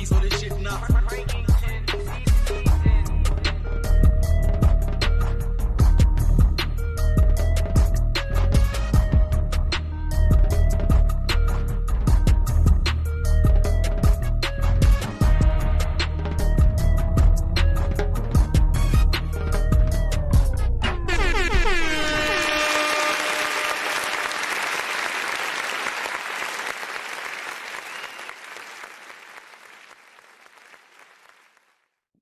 so this shit not.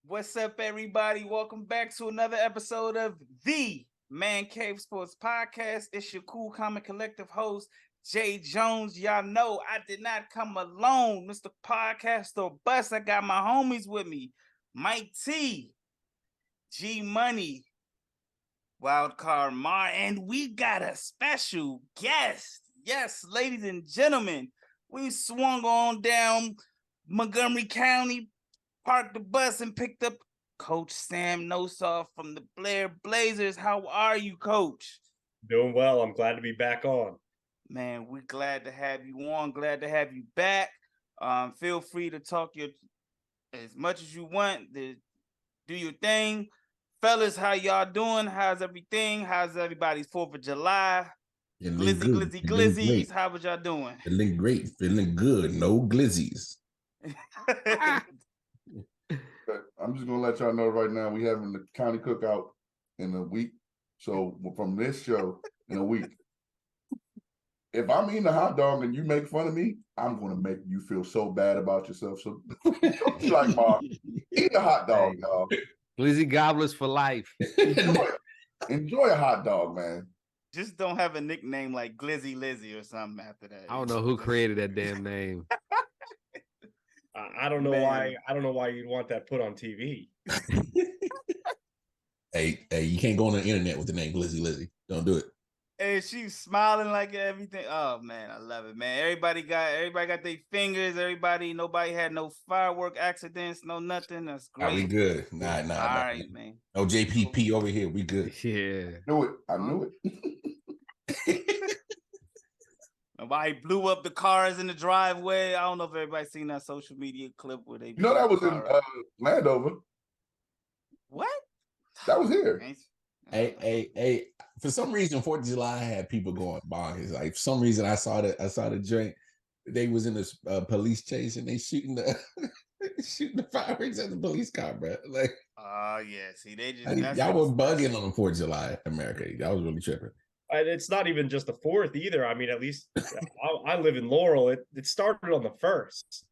What's up, everybody? Welcome back to another episode of the Man Cave Sports Podcast. It's your cool comic collective host, Jay Jones. Y'all know I did not come alone, Mr. Podcaster Bus. I got my homies with me, Mike T, G Money, Wildcard Mar, and we got a special guest. Yes, ladies and gentlemen, we swung on down Montgomery County, parked the bus and picked up Coach Sam Nossoff from the Blair Blazers. How are you, Coach? Doing well. I'm glad to be back on. Man, we're glad to have you on. Glad to have you back. Feel free to talk as much as you want. Do your thing. Fellas, how y'all doing? How's everything? How's everybody's 4th of July? Glizzies. How was y'all doing? Feeling great. Feeling good. No glizzies. I'm just gonna let y'all know right now we having the county cookout in a week. So from this show in a week, if I'm eating a hot dog and you make fun of me, I'm gonna make you feel so bad about yourself. So don't be like, Mom, eat a hot dog, y'all. Glizzy gobblers for life. Enjoy a hot dog, man. Just don't have a nickname like Glizzy Lizzy or something after that. I don't know who created that damn name. I don't know why. I don't know why you'd want that put on TV. Hey, you can't go on the internet with the name Glizzy Lizzy. Don't do it. Hey, she's smiling like everything. Oh man, I love it, man. Everybody got their fingers. Nobody had no firework accidents, no nothing. That's great. We good. Nah. All right, man. No JPP over here. We good. Yeah. I knew it. Nobody blew up the cars in the driveway. I don't know if everybody's seen that social media clip where they. You know that was in Landover. What? That was here. Hey. For some reason, 4th of July had people going bonkers. Like for some reason, I saw the joint. They was in this police chase and they shooting the fireworks at the police car, bro. Like, yeah. See, they just y'all were bugging on the 4th of July, America. Y'all was really tripping. And it's not even just the 4th either. I mean, at least I live in Laurel. It started on the 1st.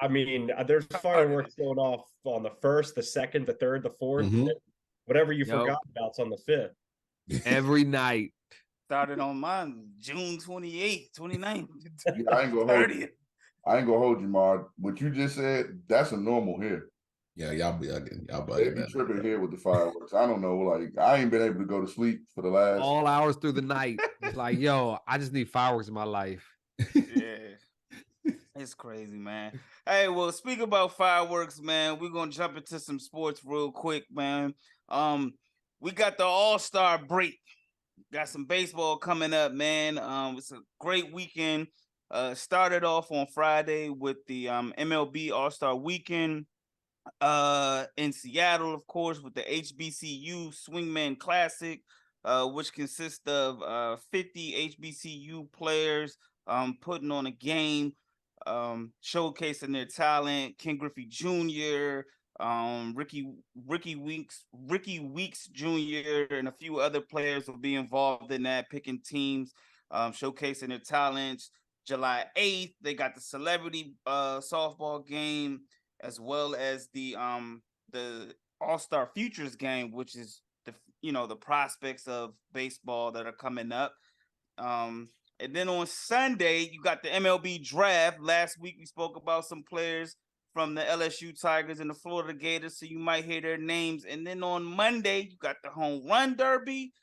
I mean, there's fireworks going off on the 1st, the 2nd, the 3rd, the 4th. Mm-hmm. Whatever you forgot about's on the 5th. Every night. Started on mine June 28th, 29th. Yeah, I ain't gonna hold you, Mar. What you just said, that's a normal here. Yeah, y'all bugging. They be tripping here with the fireworks. I don't know. Like, I ain't been able to go to sleep for the last all hours through the night. It's like, yo, I just need fireworks in my life. Yeah. It's crazy, man. Hey, well, speak about fireworks, man. We're gonna jump into some sports real quick, man. We got the All-Star break. Got some baseball coming up, man. It's a great weekend. Started off on Friday with the MLB All-Star Weekend. In Seattle, of course, with the HBCU Swingman Classic, which consists of 50 HBCU players putting on a game, showcasing their talent. Ken Griffey Jr., Ricky Weeks Jr., and a few other players will be involved in that, picking teams, showcasing their talents. July 8th, they got the celebrity softball game, as well as the All-Star Futures game, which is the prospects of baseball that are coming up. And then on Sunday, you got the MLB draft. Last week we spoke about some players from the LSU Tigers and the Florida Gators, so you might hear their names. And then on Monday, you got the Home Run Derby.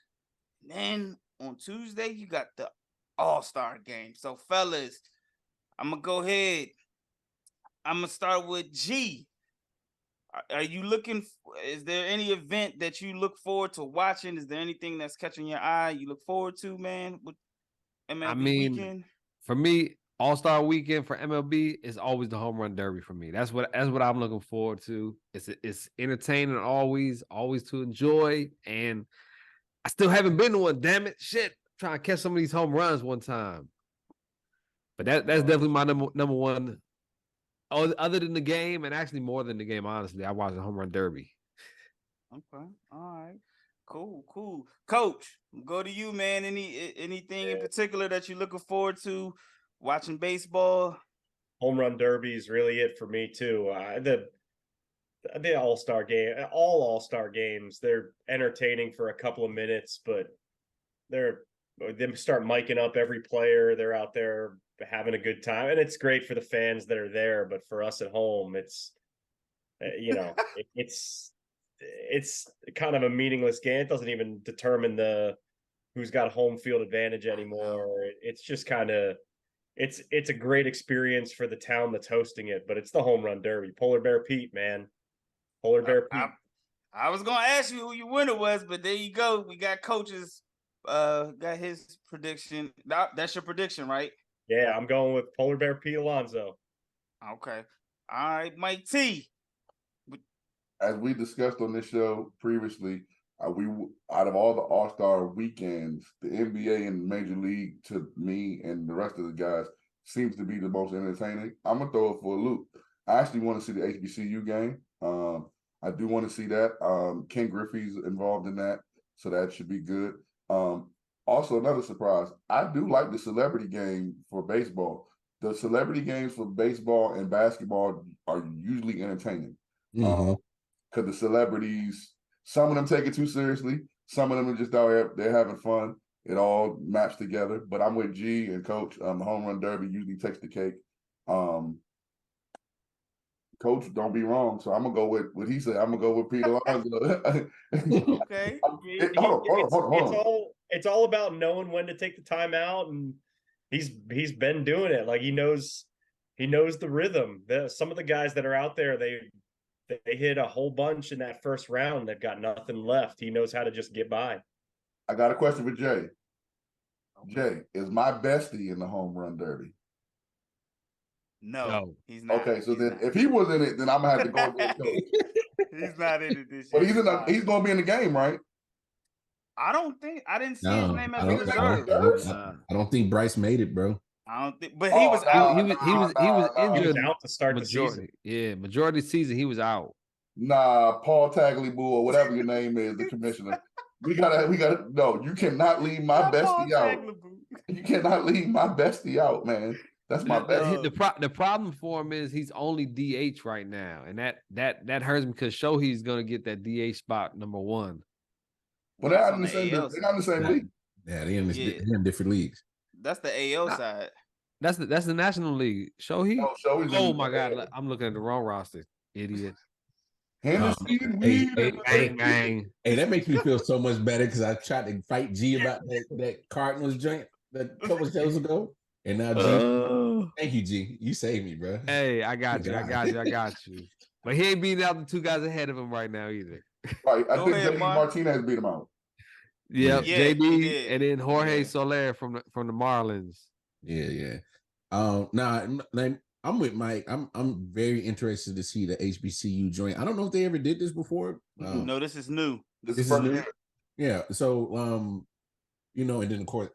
And then on Tuesday, you got the All-Star game. So fellas, I'm gonna go ahead. I'm gonna start with G. Are you looking? Is there any event that you look forward to watching? Is there anything that's catching your eye you look forward to, man? With MLB weekend? For me, All-Star weekend for MLB is always the home run derby for me. That's what I'm looking forward to. It's entertaining always to enjoy. And I still haven't been to one, damn it. Shit. Trying to catch some of these home runs one time. But that's definitely my number one. Oh, other than the game, and actually more than the game, honestly, I watch the home run derby. Okay. All right. Cool. Coach, go to you, man. Anything in particular that you're looking forward to watching baseball? Home run derby is really it for me too. The All-Star game, all All-Star games, they're entertaining for a couple of minutes, but they start miking up every player. They're out there having a good time, and it's great for the fans that are there. But for us at home, it's it's kind of a meaningless game. It doesn't even determine who's got home field advantage anymore. It's just kind of it's a great experience for the town that's hosting it. But it's the home run derby. Polar Bear Pete, man. Polar Bear Pete. I was gonna ask you who your winner was, but there you go. We got coaches. Got his prediction. That's your prediction, right? Yeah, I'm going with Polar Bear Pete Alonso. Okay. All right, Mike T. As we discussed on this show previously, we out of all the All-Star weekends, the NBA and Major League, to me and the rest of the guys, seems to be the most entertaining. I'm gonna throw it for a loop. I actually want to see the HBCU game. I do want to see that. Ken Griffey's involved in that, so that should be good. Also, another surprise, I do like the celebrity game for baseball. The celebrity games for baseball and basketball are usually entertaining. Mhm. Because the celebrities, some of them take it too seriously. Some of them are just out there, they're having fun. It all maps together. But I'm with G and Coach. The home run derby usually takes the cake. Coach, don't be wrong. So I'm gonna go with what he said. I'm gonna go with Peter Alonso. Okay. Hold on. It's all about knowing when to take the time out, and he's been doing it. Like he knows the rhythm. Some of the guys that are out there, they hit a whole bunch in that first round. They've got nothing left. He knows how to just get by. I got a question for Jay. Jay, is my bestie in the home run derby? No, he's not. Okay, so then if he was in it, then I'm gonna have to go with Coach. He's not in it this year. But he's gonna be in the game, right? I didn't see his name as a I reserve. don't think Bryce made it, bro. I don't think, but he was out. He was injured. He was out to start the season. Yeah, majority of the season he was out. Nah, Paul Tagliabue or whatever your name is, the commissioner. We gotta. No, you cannot leave my bestie out. You cannot leave my bestie out, man. That's my bestie. The problem for him is he's only DH right now, and that hurts him because Shohei's gonna get that DH spot number one. Well, they're not in the same league. Yeah, they're in different leagues. That's the AL side. That's the National League. Shohei. Shohei's oh my God, I'm looking at the wrong roster. Idiot. Hennessy hey, that makes me feel so much better because I tried to fight G about that Cardinals joint a couple shows ago, and now G. Thank you, G. You saved me, bro. Hey, I got you. But he ain't beating out the two guys ahead of him right now either. Right, I think JD Martinez beat him out. Yep, JD, and then Jorge Soler from the Marlins. Yeah. I'm with Mike. I'm very interested to see the HBCU joint. I don't know if they ever did this before. No, this is new. This is new. Yeah. So and then of course,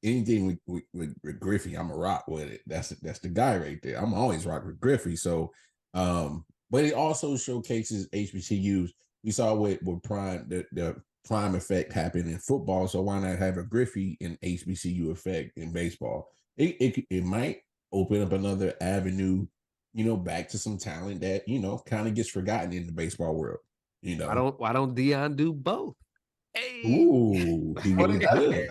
anything with Griffey, I'm a rock with it. That's the guy right there. I'm always rock with Griffey. So but it also showcases HBCUs. We saw with Prime the Prime effect happened in football. So why not have a Griffey and HBCU effect in baseball? It might open up another avenue, back to some talent that, kind of gets forgotten in the baseball world. Why don't Dion do both? Hey. Ooh, he really good.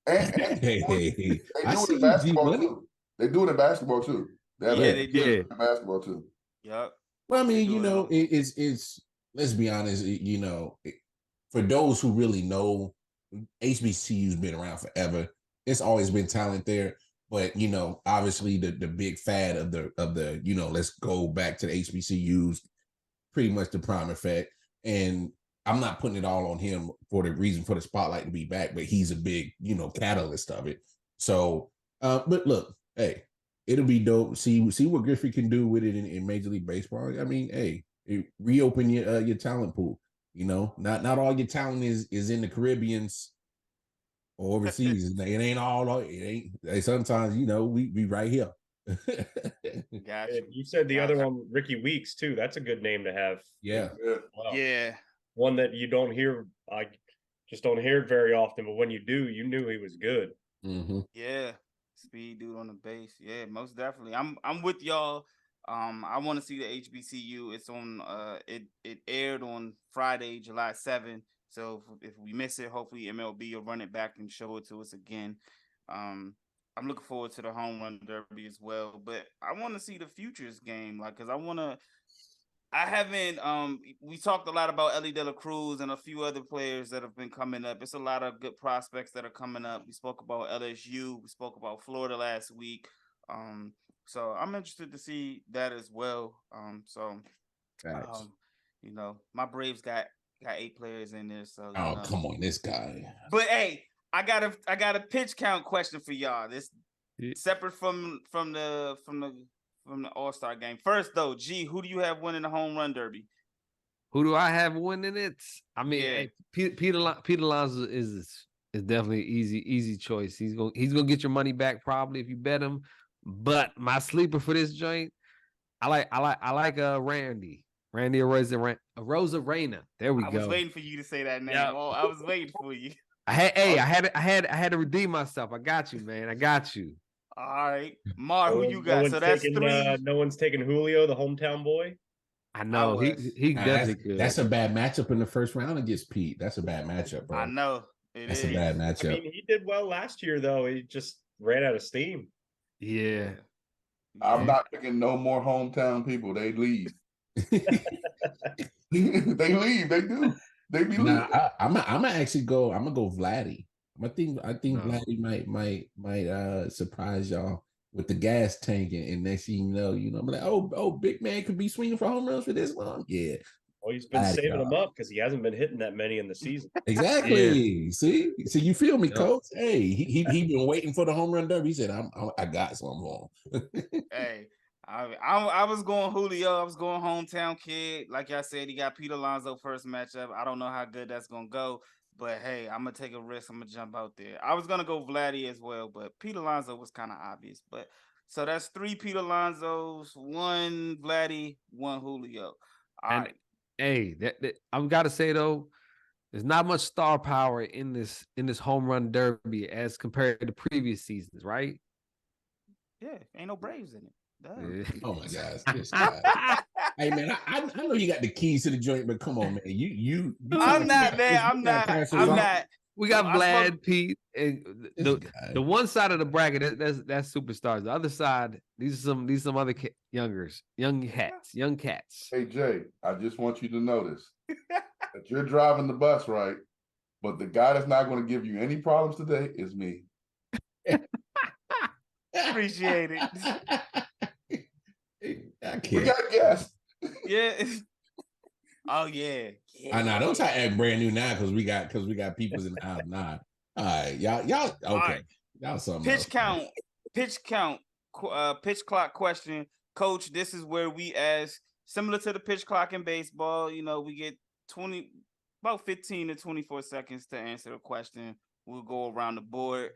Hey. They do it in basketball too. They do it in basketball too. Yep. Well, I mean, it's let's be honest, for those who really know, HBCU's been around forever. It's always been talent there. But obviously the big fad of the let's go back to the HBCUs, pretty much the Prime effect. And I'm not putting it all on him for the reason for the spotlight to be back, but he's a big catalyst of it. So, but look, hey, it'll be dope. See what Griffey can do with it in Major League Baseball. I mean, hey, reopen your talent pool. You know, not all your talent is in the Caribbeans or overseas. It ain't all. It ain't. Sometimes we right here. Gotcha. You said the other Gotcha. one, Ricky Weeks, too. That's a good name to have. Yeah. Wow. Yeah. One that you don't hear. I just don't hear it very often, but when you do, you knew he was good. Mm-hmm. Yeah. Speed dude on the base. Yeah, most definitely. I'm with y'all. I want to see the HBCU. It's on it aired on Friday, July 7th. So if we miss it, hopefully MLB will run it back and show it to us again. I'm looking forward to the home run derby as well, but I want to see the futures game, like, cause I haven't we talked a lot about Ellie De La Cruz and a few other players that have been coming up. It's a lot of good prospects that are coming up. We spoke about LSU, we spoke about Florida last week. So I'm interested to see that as well. My Braves got 8 players in there. So come on, this guy. But hey, I got a pitch count question for y'all. This separate from the All-Star game. First though, G, who do you have winning the home run derby? Who do I have winning it? I mean, Yeah. hey, Peter Alonso is definitely an easy choice. He's gonna get your money back probably if you bet him. But my sleeper for this joint, I like Randy Arozarena. There we go. I was waiting for you to say that name. Yep. Oh, I was waiting for you. I had to redeem myself. I got you, man. I got you. All right, Mar, who you got? So that's 3. No one's taking Julio, the hometown boy. I know he definitely could. That's a bad matchup in the first round against Pete. That's a bad matchup, bro. I know that's a bad matchup. I mean, he did well last year, though. He just ran out of steam. Yeah. I'm not picking no more hometown people. They leave. They leave. They do. They be leaving. I'm gonna actually go. I'm gonna go Vladdy. I think No. Vladdy might surprise y'all with the gas tank, and next thing you know, I'm like, oh, big man could be swinging for home runs for this long. Yeah. Well, he's been saving them up because he hasn't been hitting that many in the season. Exactly. Yeah. See, you feel me, Yep. Coach? Hey, he been waiting for the home run derby. He said, I got some for him. Hey, I was going Julio. I was going hometown kid. Like I said, he got Pete Alonso first matchup. I don't know how good that's gonna go, but hey, I'm gonna take a risk. I'm gonna jump out there. I was gonna go Vladdy as well, but Pete Alonso was kind of obvious. But so that's 3 Pete Alonsos, 1 Vladdy, 1 Julio. All right. Hey, I've got to say though, there's not much star power in this home run derby as compared to previous seasons, right? Yeah, ain't no Braves in it. Oh my gosh, this guy. Hey man, I know you got the keys to the joint, but come on, man. You I'm not, man. I'm not. We got Vlad, Pete, and the one side of the bracket that's superstars. The other side, these are some other young cats. Hey Jay, I just want you to notice that you're driving the bus, right? But the guy that's not going to give you any problems today is me. Appreciate it. I can't. We got a guest. Yeah. Oh yeah. I know. Don't try to act brand new now because we got people's in the house now. All right, y'all okay. Right. Y'all something Pitch else. pitch clock question. Coach, this is where we ask, similar to the pitch clock in baseball, we get about 15 to 24 seconds to answer a question. We'll go around the board.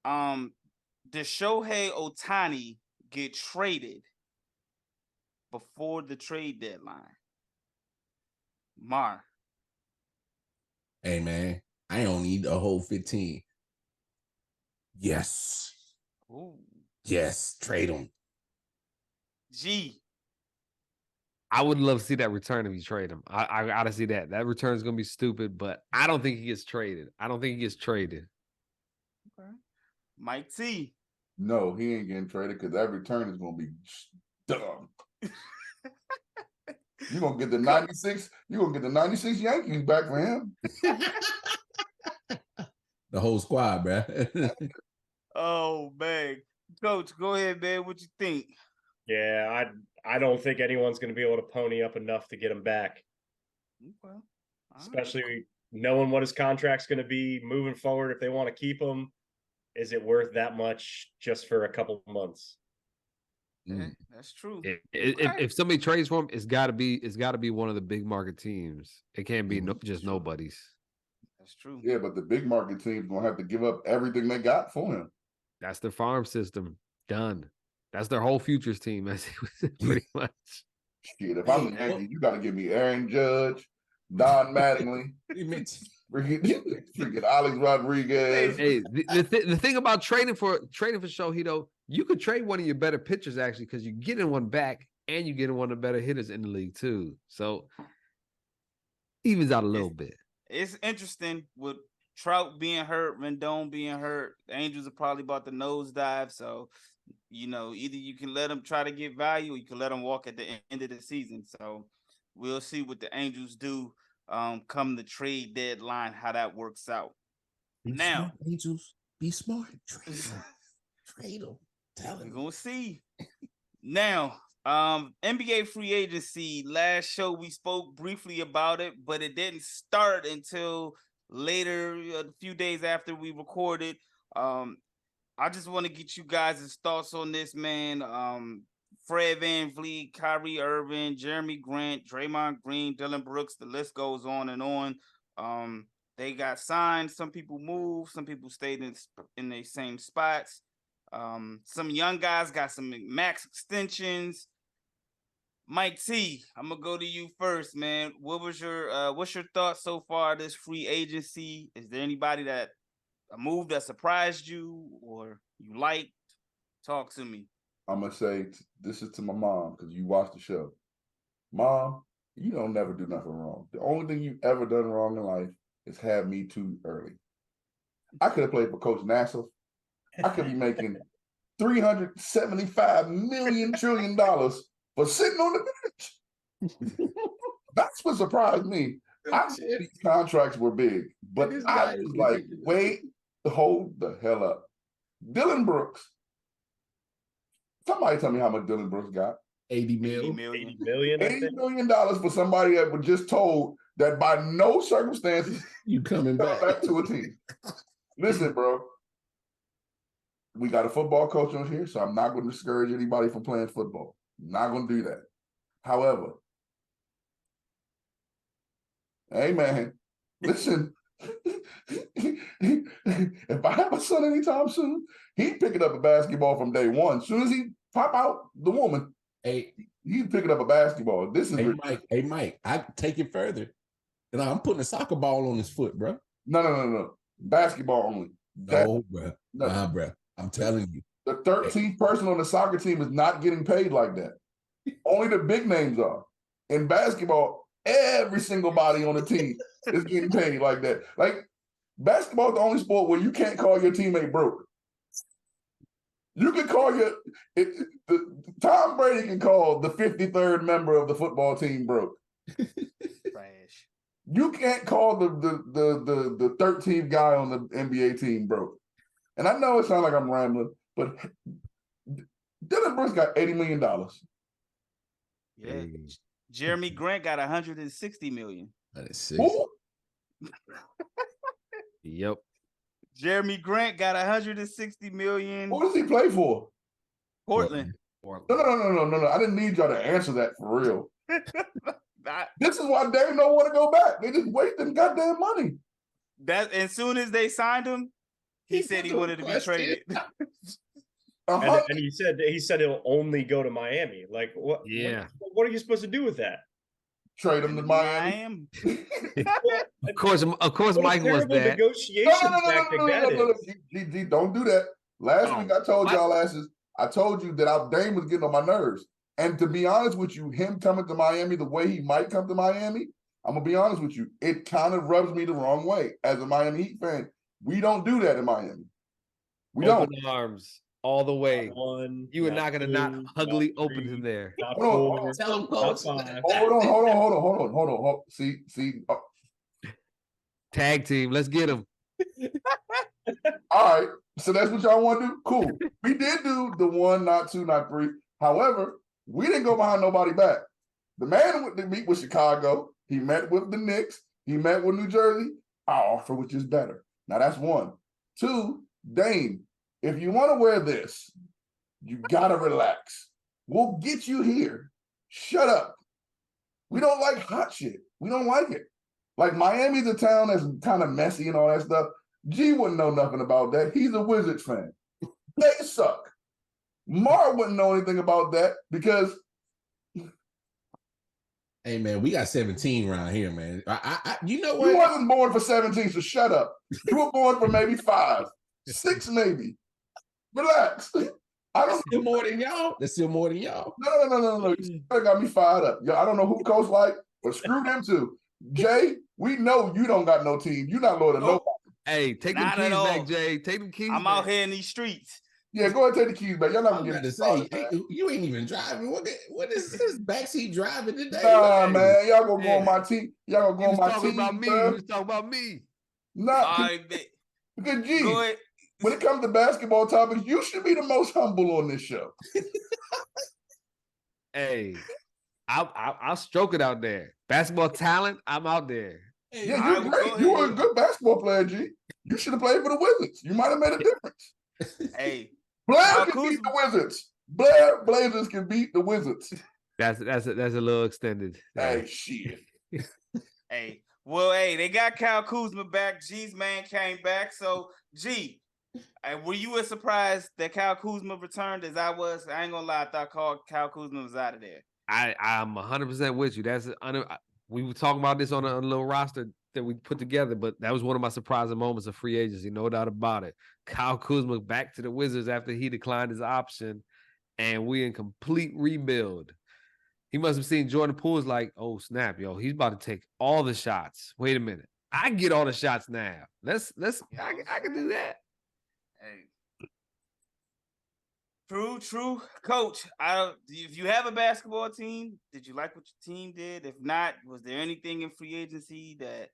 Does Shohei Ohtani get traded before the trade deadline? Mar. Hey man, I don't need a whole 15. Yes. Ooh. Yes, trade him. G. I would love to see that return if you trade him. I gotta see that. That return is gonna be stupid, but I don't think he gets traded. Okay. Mike T. No, he ain't getting traded because that return is going to be dumb. You're going to get the 96. You're going to get the 96 Yankees back for him. The whole squad, bro. Oh man, Coach, go ahead, man. What you think? Yeah, I don't think anyone's going to be able to pony up enough to get him back. Okay. Especially knowing what his contract's going to be moving forward. If they want to keep him, is it worth that much just for a couple months? Yeah, that's true. If somebody trades for him, it's got to be one of the big market teams. It can't be just Sure. nobody's. That's true. Yeah, but the big market team's gonna have to give up everything they got for him. That's their farm system. Done. That's their whole futures team, pretty much. Shit, if I'm the Yankees, you got to give me Aaron Judge, Don Mattingly, freaking Alex Rodriguez. Hey, the thing about trading for Shohei, you could trade one of your better pitchers actually because you're getting one back and you're getting one of the better hitters in the league too. So evens out a little bit. It's interesting with Trout being hurt, Rendon being hurt. The Angels are probably about to nosedive. So, either you can let them try to get value or you can let them walk at the end of the season. So we'll see what the Angels do come the trade deadline, how that works out. Now, Angels, be smart. Trade them. Tell we're them. going to see. Now, NBA free agency. Last show we spoke briefly about it, but it didn't start until later, a few days after we recorded. I just want to get you guys' thoughts on this, man. Fred VanVleet, Kyrie Irving, Jeremy Grant, Draymond Green, Dylan Brooks, the list goes on and on. They got signed. Some people moved. Some people stayed in the same spots. Some young guys got some max extensions. Mike T, I'm gonna go to you first, man. What's your thoughts so far this free agency? Is there anybody a move that surprised you or you liked? Talk to me. I'm gonna say this is to my mom because you watch the show. Mom, you don't never do nothing wrong. The only thing you've ever done wrong in life is have me too early. I could have played for Coach Nassif. I could be making $375 million trillion for sitting on the bench. That's what surprised me. I said these contracts were big, but I was like, wait, hold the hell up. Dylan Brooks. Somebody tell me how much Dylan Brooks got. 80 million. $80 million. $80 million for somebody that was just told that by no circumstances you coming back to a team. Listen, bro. We got a football coach on here, so I'm not going to discourage anybody from playing football. I'm not going to do that. However, hey, man, listen, if I have a son anytime soon, he's picking up a basketball from day one. As soon as he pop out the woman, he's picking up a basketball. This is Mike, I take it further. And I'm putting a soccer ball on his foot, bro. No. Basketball only. No, bro. Nah, bro. I'm telling you. The 13th person on the soccer team is not getting paid like that. Only the big names are. In basketball, every single body on the team is getting paid like that. Like, basketball is the only sport where you can't call your teammate broke. You can call Tom Brady can call the 53rd member of the football team broke. Trash. You can't call the 13th guy on the NBA team broke. And I know it sounds like I'm rambling, but Dylan Brooks got $80 million. Yeah. Jeremy Grant got $160 million. That is sick. Yep. Jeremy Grant got $160 million. Who does he play for? Portland. No. I didn't need y'all to answer that for real. This is why Dave don't want to go back. They just wasting goddamn money. That as soon as they signed him, he said he wanted to be traded. And he said he'll only go to Miami. Like what? Yeah. What are you supposed to do with that? Trade him to Miami. Of course, Mike was that. Negotiation tactic that is. Don't do that. Last week I told y'all asses, I told you that Dame was getting on my nerves. And to be honest with you, him coming to Miami the way he might come to Miami, I'm gonna be honest with you, it kind of rubs me the wrong way as a Miami Heat fan. We don't do that in Miami. We Open don't. arms all the way. You are not gonna not ugly open him there. Hold on. Tell him, coach. Hold on. See. Tag team, let's get him. All right. So that's what y'all want to do? Cool. We did do the 1, not 2, not 3. However, we didn't go behind nobody back. The man went to meet with Chicago. He met with the Knicks. He met with New Jersey. Our offer, which is better. Now that's 1. 2, Dame, if you want to wear this, you got to relax. will get you here. Shut up. We don't like hot shit. We don't like it. Like Miami's a town that's kind of messy and all that stuff. G wouldn't know nothing about that. He's a Wizards fan. They suck. Mar wouldn't know anything about that because Hey man, we got 17 around here, man. You know you what? wasn't born for 17, so shut up. You were born for maybe 5, 6 maybe. Relax. I don't That's still more than y'all. That's still more than y'all. No. You got me fired up. Yeah, I don't know who coach like, but screw them too. Jay, we know you don't got no team. You're not loyal to nobody. Hey, take them Not keys at all. back, Jay. Take them keys I'm back. out here in these streets. Yeah, go ahead and take the keys back. Y'all not I'm gonna about get to me say, started, hey, you ain't even driving. What is this backseat driving today? Nah, man, y'all gonna go Yeah. on my team. Y'all gonna He go was on my talking team, about me. He bro. was talking about me. Nah, All right, bet. because G, Go ahead. when it comes to basketball topics, you should be the most humble on this show. Hey, I'll stroke it out there. Basketball talent, I'm out there. Hey, Yeah, all you're right, well, great. go You ahead. were a good basketball player, G. You should have played for the Wizards. You might have made a difference. Hey, Blair Kyle can beat Kuzma. the Wizards. Blair Blazers can beat the Wizards. That's a little extended. Hey, shit. Hey, well, hey, they got Kyle Kuzma back. G's man came back. So, G, were you as surprised that Kyle Kuzma returned as I was? I ain't gonna lie, I thought Kyle Kuzma was out of there. I'm 100% with you. We were talking about this on a little roster that we put together, but that was one of my surprising moments of free agency, no doubt about it. Kyle Kuzma back to the Wizards after he declined his option, and we in complete rebuild. He must have seen Jordan Poole's like, oh snap, yo, he's about to take all the shots. Wait a minute, I can get all the shots now. I can do that. Hey. True. Coach, if you have a basketball team, did you like what your team did? If not, was there anything in free agency that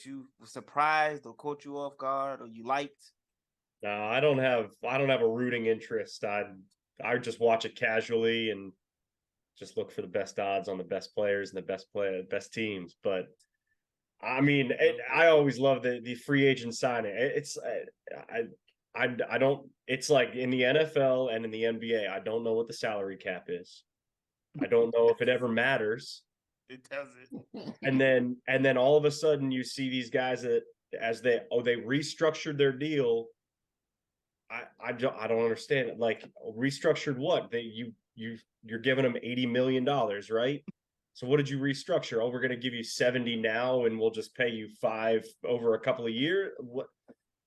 you were surprised or caught you off guard or you liked? No, I don't have a rooting interest. I just watch it casually and just look for the best odds on the best players and the best teams. But I mean, I always love the free agent signing. I don't. It's like in the NFL and in the NBA. I don't know what the salary cap is. I don't know if it ever matters. It doesn't. And then all of a sudden you see these guys that as they restructured their deal. I don't understand it. Like restructured what? You're giving them $80 million, right? So what did you restructure? Oh, we're going to give you 70 now, and we'll just pay you 5 over a couple of years. What?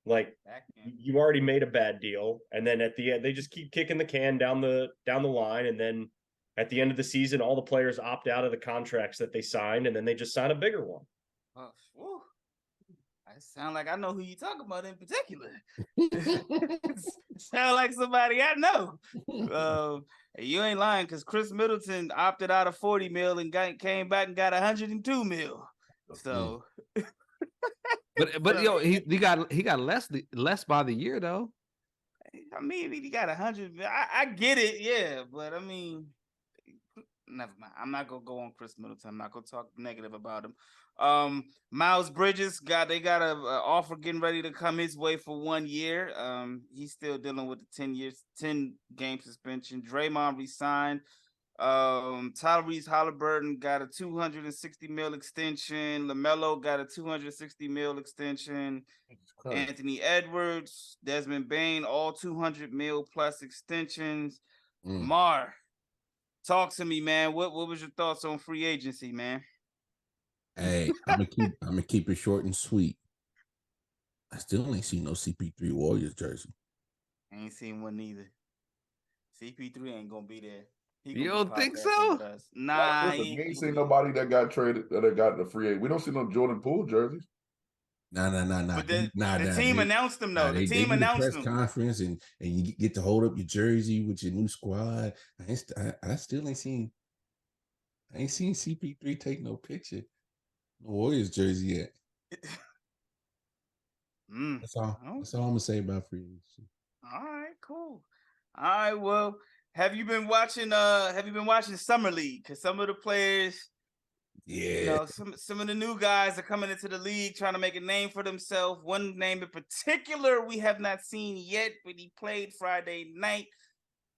Like you already made a bad deal, and then at the end they just keep kicking the can down the line, and then at the end of the season, all the players opt out of the contracts that they signed, and then they just sign a bigger one. Oh, I sound like I know who you talking about in particular. Sound like somebody I know. You ain't lying, because Chris Middleton opted out of 40 mil and came back and got 102 mil. So, but yo, he got less by the year though. I mean, he got 100. I get it, yeah, but I mean, never mind. I'm not gonna go on Chris Middleton. I'm not gonna talk negative about him. Miles Bridges they got a offer getting ready to come his way for 1 year. He's still dealing with the 10 game suspension. Draymond resigned. Tyrese Halliburton got a $260 million extension. LaMelo got a $260 million extension. Anthony Edwards, Desmond Bane, all $200 million plus extensions. Mar, talk to me, man. What was your thoughts on free agency, man? Hey, I'm gonna keep it short and sweet. I still ain't seen no CP3 Warriors jersey. I ain't seen one neither. CP3 ain't gonna be there. You don't think so? Nah, listen, we ain't seen nobody that got traded that got the free agent. We don't see no Jordan Poole jerseys. Nah. But the team announced them though. The team announced them. Conference and you get to hold up your jersey with your new squad. I still ain't seen. I ain't seen CP3 take no picture. No Warriors jersey yet. That's all. That's all I'm gonna say about free agency. All right, cool. All right, well, have you been watching Summer League? Because some of the players, some of the new guys are coming into the league trying to make a name for themselves. One name in particular we have not seen yet, but he played Friday night.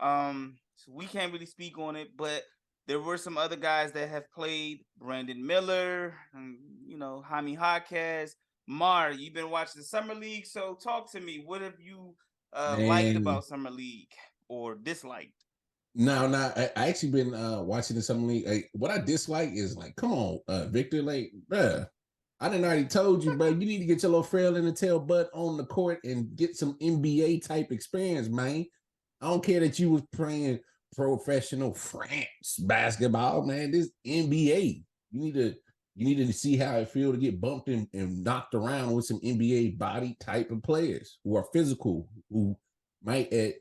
So we can't really speak on it, but there were some other guys that have played. Brandon Miller, and, Jaime Jaquez. Mar, you've been watching the Summer League, so talk to me. What have you liked Man. about Summer League or disliked? No, I actually been watching the Summer League. What I dislike is like, come on, Victor, like, bruh, I done already told you, bro. You need to get your little frail in the tail butt on the court and get some NBA type experience, man. I don't care that you was playing professional France basketball, man. This NBA. You need to see how it feel to get bumped and knocked around with some NBA body type of players who are physical, who might at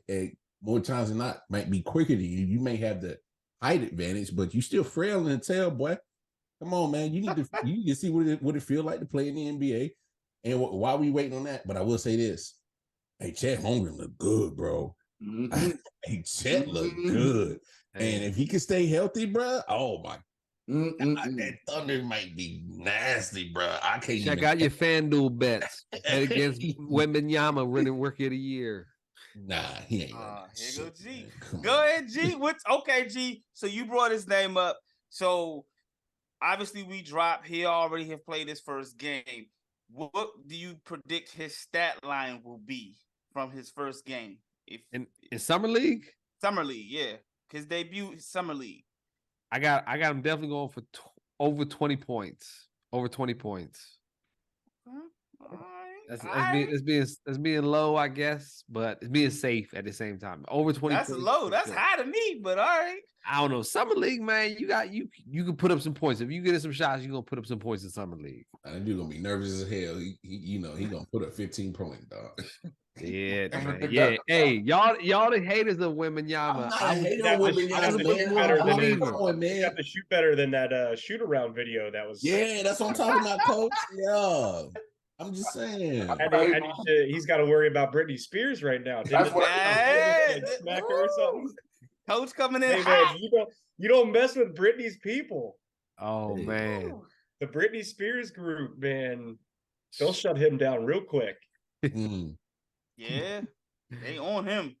more times than not might be quicker than you. You may have the height advantage, but you still frail in the tail, boy. Come on, man. You need to see what it feel like to play in the NBA. And while we waiting on that, but I will say this: hey, Chet Holmgren look good, bro. Mm-hmm. Hey, Chet look good, and if he can stay healthy, bro, oh my. That Thunder might be nasty, bro. I can't check out your FanDuel bets. Bet against Wembanyama winning Rookie of the Year. Nah, he ain't. Here go G. Go ahead, G. Okay, G? So you brought his name up. So obviously we dropped. He already have played his first game. What do you predict his stat line will be from his first game? In Summer League? Summer League, yeah. His debut Summer League. I got him definitely going for over 20 points. Over 20 points. That's being low, I guess, but it's being safe at the same time. Over 20 That's points. low. That's high to me, but all right. I don't know. Summer League, man, you can put up some points. If you get some shots, you're gonna put up some points in Summer League. That dude gonna be nervous as hell. He gonna put up 15 points, dog. Yeah, man. Yeah. Hey, y'all the haters of Wembanyama. I hate on Wembanyama, man. You have to shoot better than that shoot around video that was. Yeah, that's what I'm talking about, coach. Yeah. I'm just saying. And he's got to worry about Britney Spears right now. That's what smack her or something. Coach coming in. Hey, man, you don't mess with Britney's people. Oh man. The Britney Spears group, man, they'll shut him down real quick. Yeah, they on him.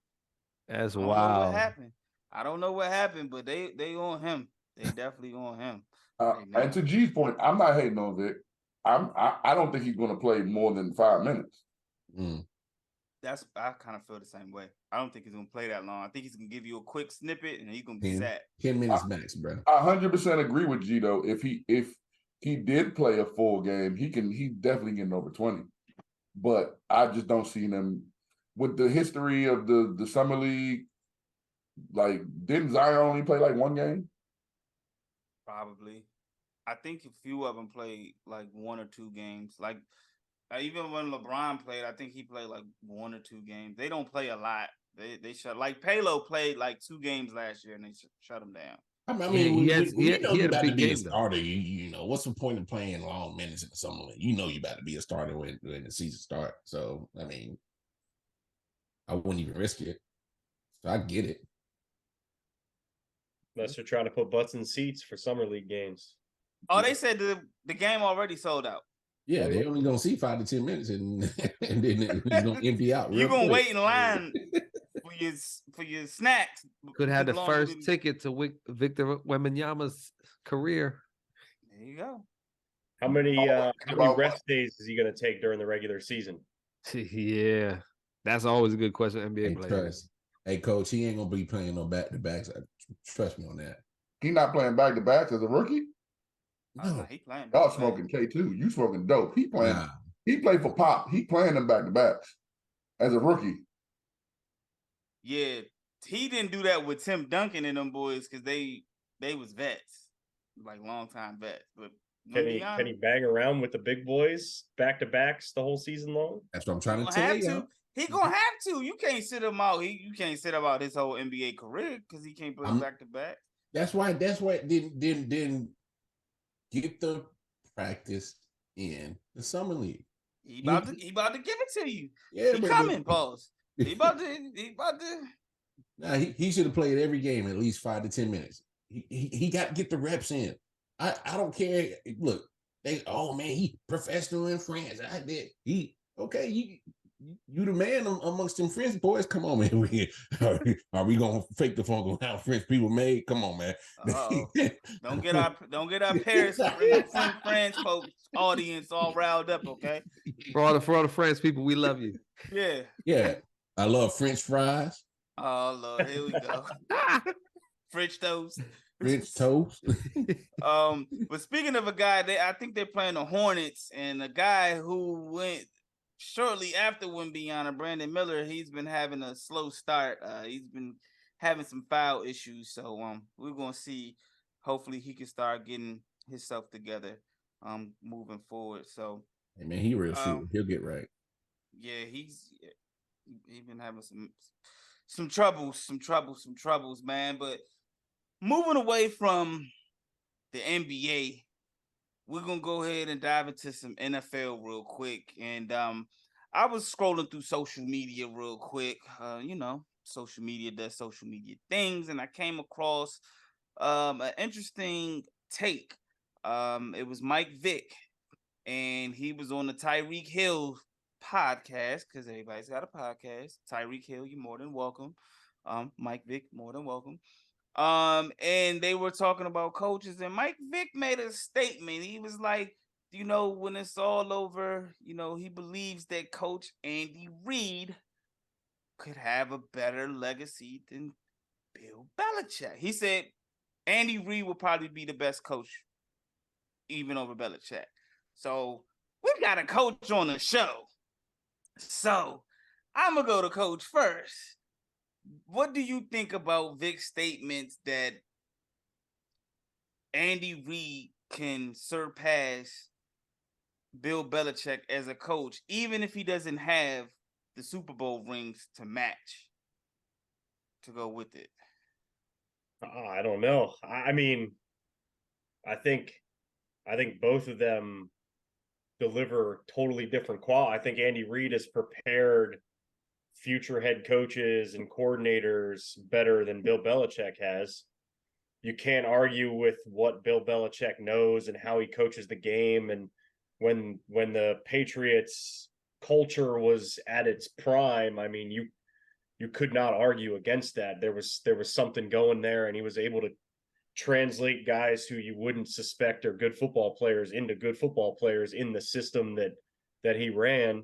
That's wild. What happened? I don't know what happened, but they on him. They definitely on him. And to G's point, I'm not hating on Vic. I don't think he's going to play more than 5 minutes. I kind of feel the same way. I don't think he's going to play that long. I think he's going to give you a quick snippet and he's going to be sat. 10 minutes max, bro. I 100% agree with G though. If he did play a full game, he definitely getting over 20. But I just don't see them with the history of the Summer League. Like, didn't Zion only play like one game? Probably. I think a few of them played like 1 or 2 games. Like, even when LeBron played, I think he played like 1 or 2 games. They don't play a lot. They shut, like Palo played like 2 games last year and they shut him down. I mean, he you about to be game, a starter. You know, what's the point of playing long minutes in the Summer League? You know you about to be a starter when the season starts. So, I mean, I wouldn't even risk it. So I get it. Unless they're trying to put butts in seats for Summer League games. Oh, they said the game already sold out. Yeah, they only gonna see 5 to 10 minutes, and then it's gonna empty out. You're gonna wait in line for your snacks. Could have the first ticket to Victor Wembanyama's career. There you go. How many rest days is he gonna take during the regular season? Yeah, that's always a good question. NBA players. Hey, coach, he ain't gonna be playing no back-to-backs. Trust me on that. He not playing back-to-backs as a rookie? No, he playing. Y'all smoking K2. You smoking dope. He playing. Nah. He played for Pop. He playing them back-to-backs as a rookie. Yeah, he didn't do that with Tim Duncan and them boys because they was vets, like long-time vets. But can he bang around with the big boys back-to-backs the whole season long? That's what I'm trying to tell you. He gonna have to. You can't sit him out. You can't sit him out his whole NBA career because he can't play back-to-back. That's why. Didn't get the practice in the Summer League. He about to give it to you. Yeah, he coming, pause. He about to. Nah, he should have played every game at least 5 to 10 minutes. He got to get the reps in. I don't care. Look, he professional in France. you the man amongst them French boys. Come on, man. Are we gonna fake the phone how French people made? Come on, man. Oh, don't get our Paris French folks audience all riled up, okay? For all the France people, we love you. Yeah. Yeah, I love French fries, Oh Lord, here we go. French toast. French toast. But speaking of a guy, I think they're playing the Hornets, and a guy who went shortly after Wembanyama, Brandon Miller, he's been having a slow start. He's been having some foul issues, so we're gonna see. Hopefully, he can start getting himself together, moving forward. So, Hey man, he real shooter. He'll get right. yeah, he's been having some troubles, man. But moving away from the NBA, we're gonna go ahead and dive into some NFL real quick. And I was scrolling through social media real quick. Social media does social media things, and I came across an interesting take. It was Mike Vick, and he was on the Tyreek Hill podcast, because everybody's got a podcast. Tyreek Hill, you're more than welcome. Mike Vick, more than welcome. And they were talking about coaches, and Mike Vick made a statement. He was like, when it's all over, he believes that Coach Andy Reid could have a better legacy than Bill Belichick. He said Andy Reid will probably be the best coach, even over Belichick. So we got a coach on the show. So I'm gonna go to Coach first. What do you think about Vic's statements that Andy Reid can surpass Bill Belichick as a coach, even if he doesn't have the Super Bowl rings to match, to go with it? I don't know. I mean, I think both of them deliver totally different quality. I think Andy Reid has prepared future head coaches and coordinators better than Bill Belichick has. You can't argue with what Bill Belichick knows and how he coaches the game. And when the Patriots culture was at its prime, I mean, you could not argue against that. There was something going there, and he was able to translate guys who you wouldn't suspect are good football players into good football players in the system that he ran.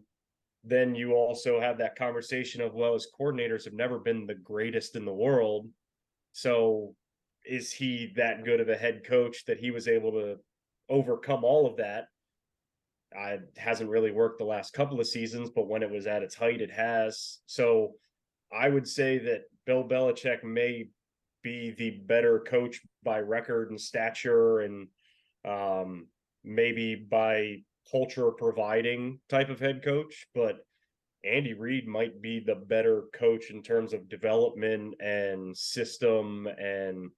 Then you also have that conversation of, well, his coordinators have never been the greatest in the world. So is he that good of a head coach that he was able to overcome all of that? It hasn't really worked the last couple of seasons, but when it was at its height, it has. So I would say that Bill Belichick may be the better coach by record and stature, and maybe by culture providing type of head coach, but Andy Reid might be the better coach in terms of development and system. And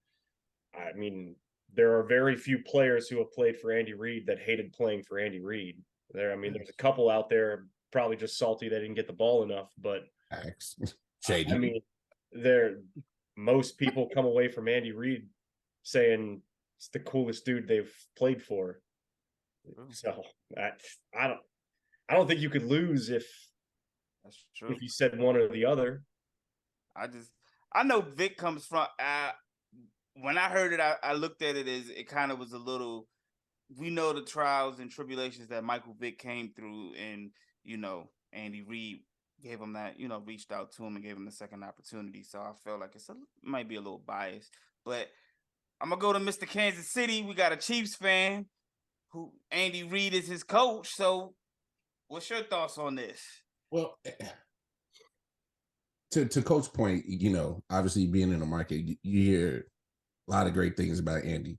I mean, there are very few players who have played for Andy Reid that hated playing for Andy Reid. There's a couple out there probably just salty they didn't get the ball enough, but Shady. I mean, most people come away from Andy Reid saying it's the coolest dude they've played for. So I don't think you could lose if you said one or the other. I know Vic comes from. When I heard it, I looked at it as it kind of was a little. We know the trials and tribulations that Michael Vick came through, and Andy Reid gave him that, reached out to him and gave him the second opportunity. So I felt like it might be a little biased, but I'm gonna go to Mr. Kansas City. We got a Chiefs fan who Andy Reid is his coach. So what's your thoughts on this? Well, to Coach's point, obviously being in the market, you hear a lot of great things about Andy.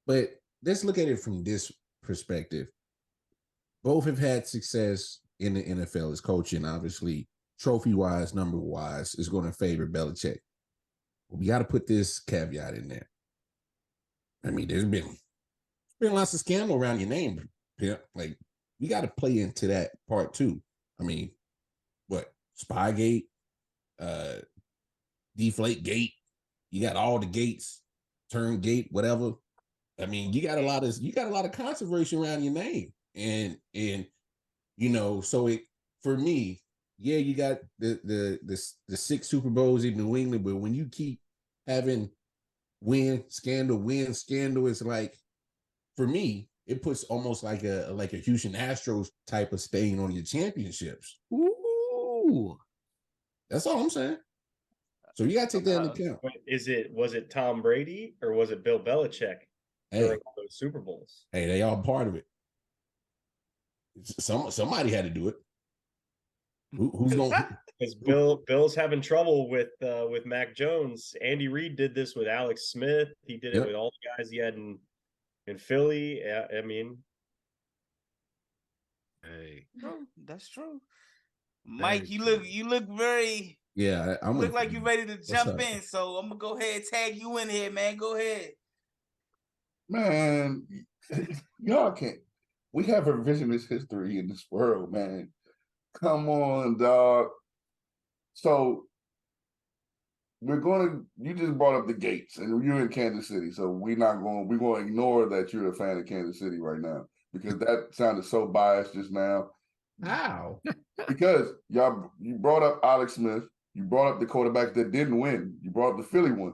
But let's look at it from this perspective. Both have had success in the NFL as coaching. Obviously, trophy-wise, number-wise, is going to favor Belichick. We got to put this caveat in there. I mean, there's been lots of scandal around your name. Yeah, like, we got to play into that part too. I mean, what? Spygate, Deflategate. You got all the gates, Turngate, whatever. I mean, you got a lot of controversy around your name, and so for me, yeah, you got the 6 Super Bowls in New England, but when you keep having win scandal, it's like, for me, it puts almost like a Houston Astros type of stain on your championships. Ooh. That's all I'm saying. So you got to take that into account. Was it Tom Brady or was it Bill Belichick during all those Super Bowls? Hey, they all part of it. Somebody had to do it. Who's going? Because Bill's having trouble with Mac Jones. Andy Reid did this with Alex Smith. He did it with all the guys he had in Philly. I mean, Hey, That's true. Mike, you look very. Yeah, I'm look like you ready to jump in. So I'm gonna go ahead and tag you in here, man. Go ahead. Man, y'all can't. We have a revisionist history in this world, man. Come on, dog. So you just brought up the Gates, and you're in Kansas City, so we're going to ignore that you're a fan of Kansas City right now, because that sounded so biased just now. How? Because you brought up Alex Smith, you brought up the quarterbacks that didn't win, you brought up the Philly one.